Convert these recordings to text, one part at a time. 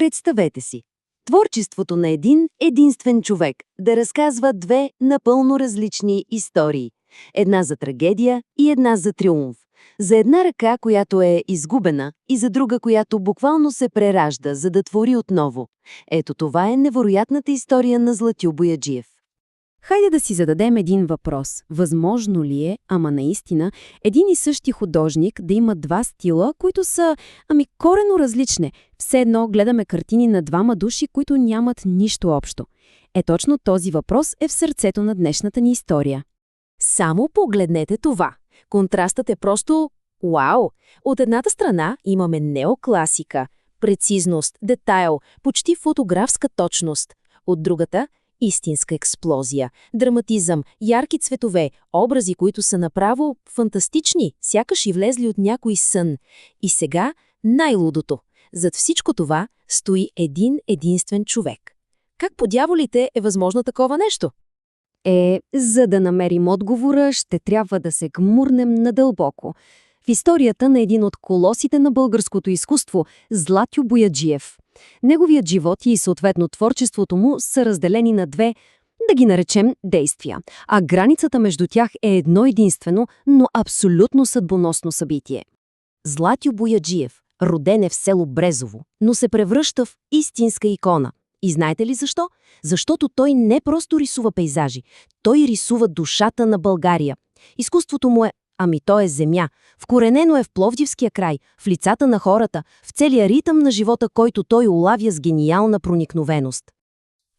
Представете си. Творчеството на един единствен човек да разказва две напълно различни истории. Една за трагедия и една за триумф. За една ръка, която е изгубена, и за друга, която буквално се преражда, за да твори отново. Ето това е невероятната история на Златю Бояджиев. Хайде да си зададем един въпрос. Възможно ли е, ама наистина, един и същи художник да има два стила, които са, коренно различни? Все едно гледаме картини на двама души, които нямат нищо общо. Точно този въпрос е в сърцето на днешната ни история. Само погледнете това. Контрастът е просто вау! От едната страна имаме неокласика, прецизност, детайл, почти фотографска точност. От другата – истинска експлозия, драматизъм, ярки цветове, образи, които са направо фантастични, сякаш и влезли от някой сън. И сега най-лудото. Зад всичко това стои един единствен човек. Как по дяволите е възможно такова нещо? За да намерим отговора, ще трябва да се гмурнем надълбоко. В историята на един от колосите на българското изкуство – Златю Бояджиев. Неговият живот и съответно творчеството му са разделени на две, да ги наречем, действия. А границата между тях е едно единствено, но абсолютно съдбоносно събитие. Златю Бояджиев роден е в село Брезово, но се превръща в истинска икона. И знаете ли защо? Защото той не просто рисува пейзажи, той рисува душата на България. Изкуството му то е земя. Вкоренено е в Пловдивския край, в лицата на хората, в целия ритъм на живота, който той улавя с гениална проникновеност.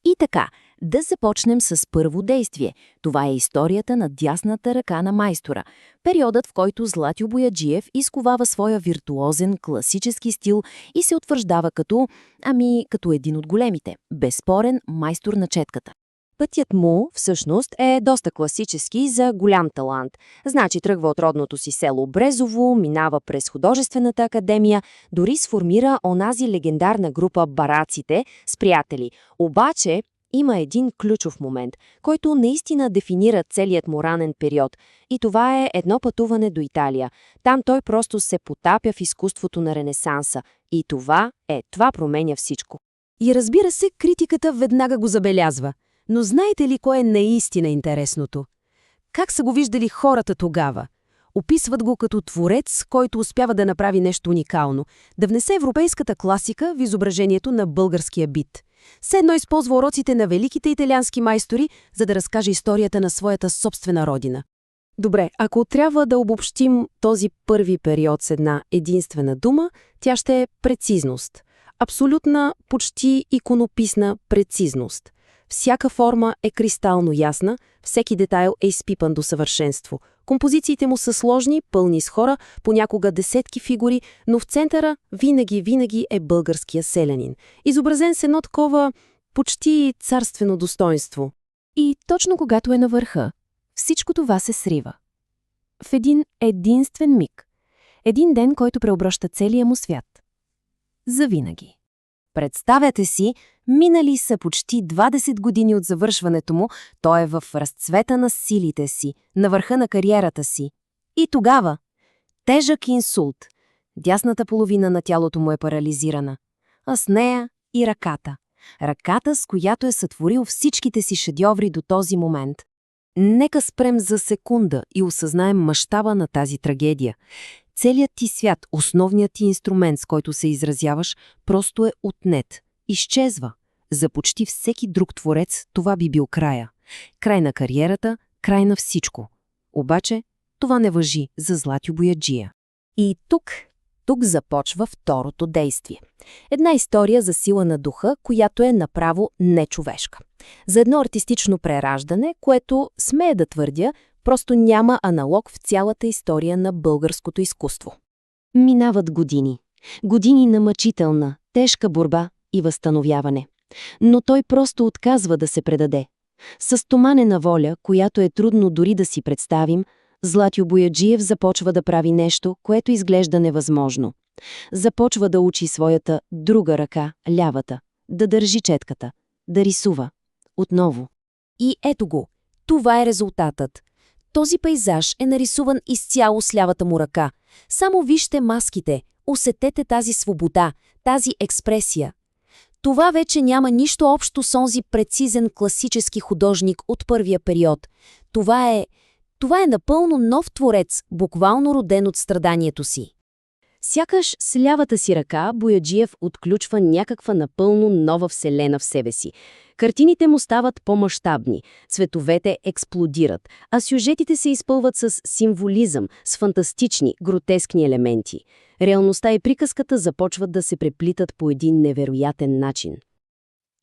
И така, да започнем с първо действие. Това е историята на дясната ръка на майстора. Периодът, в който Златю Бояджиев изковава своя виртуозен класически стил и се утвърждава като един от големите, безспорен майстор на четката. Пътят му, всъщност, е доста класически за голям талант. Значи тръгва от родното си село Брезово, минава през художествената академия, дори сформира онази легендарна група Бараците с приятели. Обаче има един ключов момент, който наистина дефинира целият му ранен период. И това е едно пътуване до Италия. Там той просто се потапя в изкуството на Ренесанса. И това променя всичко. И разбира се, критиката веднага го забелязва. Но знаете ли кое е наистина интересното? Как са го виждали хората тогава? Описват го като творец, който успява да направи нещо уникално, да внесе европейската класика в изображението на българския бит. Все едно използва уроците на великите италиански майстори, за да разкаже историята на своята собствена родина. Добре, ако трябва да обобщим този първи период с една единствена дума, тя ще е прецизност. Абсолютна, почти иконописна прецизност. Всяка форма е кристално ясна, всеки детайл е изпипан до съвършенство. Композициите му са сложни, пълни с хора, понякога десетки фигури, но в центъра винаги е българския селянин. Изобразен с едно такова почти царствено достоинство. И точно когато е на върха, всичко това се срива. В един единствен миг. Един ден, който преобръща целия му свят. Завинаги. Представете си, минали са почти 20 години от завършването му, той е в разцвета на силите си, на върха на кариерата си. И тогава тежък инсулт. Дясната половина на тялото му е парализирана, а с нея и ръката. Ръката, с която е сътворил всичките си шедьоври до този момент. Нека спрем за секунда и осъзнаем мащаба на тази трагедия. Целият ти свят, основният ти инструмент, с който се изразяваш, просто е отнет. Изчезва. За почти всеки друг творец това би бил края. Край на кариерата, край на всичко. Обаче това не важи за Златю Бояджия. И тук започва второто действие. Една история за сила на духа, която е направо нечовешка. За едно артистично прераждане, което, смея да твърдя, просто няма аналог в цялата история на българското изкуство. Минават години. Години на мъчителна, тежка борба и възстановяване. Но той просто отказва да се предаде. С стоманена воля, която е трудно дори да си представим, Златю Бояджиев започва да прави нещо, което изглежда невъзможно. Започва да учи своята друга ръка, лявата, да държи четката, да рисува. Отново. И ето го. Това е резултатът. Този пейзаж е нарисуван изцяло с лявата му ръка. Само вижте маските, усетете тази свобода, тази експресия. Това вече няма нищо общо с онзи прецизен класически художник от първия период. Това е напълно нов творец, буквално роден от страданието си. Сякаш с лявата си ръка Бояджиев отключва някаква напълно нова вселена в себе си. Картините му стават по-мащабни, цветовете експлодират, а сюжетите се изпълват с символизъм, с фантастични, гротескни елементи. Реалността и приказката започват да се преплитат по един невероятен начин.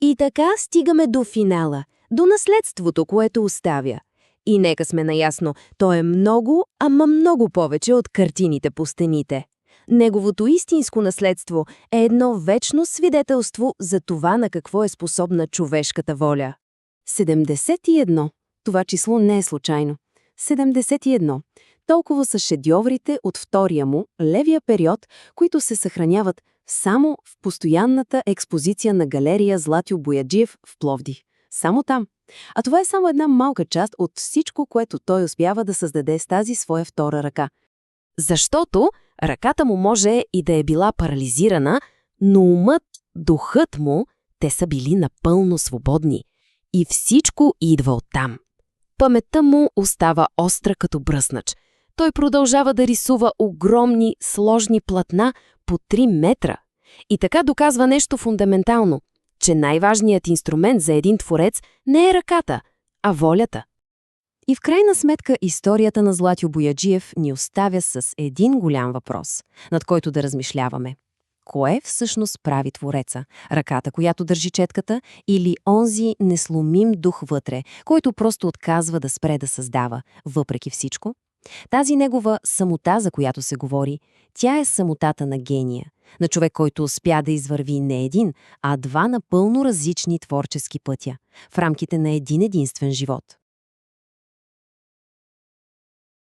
И така стигаме до финала, до наследството, което оставя. И нека сме наясно, то е много, ама много повече от картините по стените. Неговото истинско наследство е едно вечно свидетелство за това на какво е способна човешката воля. 71. Това число не е случайно. 71. Толкова са шедьоврите от втория му, левия период, които се съхраняват само в постоянната експозиция на галерия Златю Бояджиев в Пловдив. Само там. А това е само една малка част от всичко, което той успява да създаде с тази своя втора ръка. Защото ръката му може и да е била парализирана, но умът, духът му, те са били напълно свободни. И всичко идва оттам. Паметта му остава остра като бръснач. Той продължава да рисува огромни, сложни платна по 3 метра. И така доказва нещо фундаментално, че най-важният инструмент за един творец не е ръката, а волята. И в крайна сметка историята на Златю Бояджиев ни оставя с един голям въпрос, над който да размишляваме. Кое всъщност прави твореца? Ръката, която държи четката, или онзи несломим дух вътре, който просто отказва да спре да създава, въпреки всичко? Тази негова самота, за която се говори, тя е самотата на гения, на човек, който успя да извърви не един, а 2 напълно различни творчески пътя, в рамките на един единствен живот.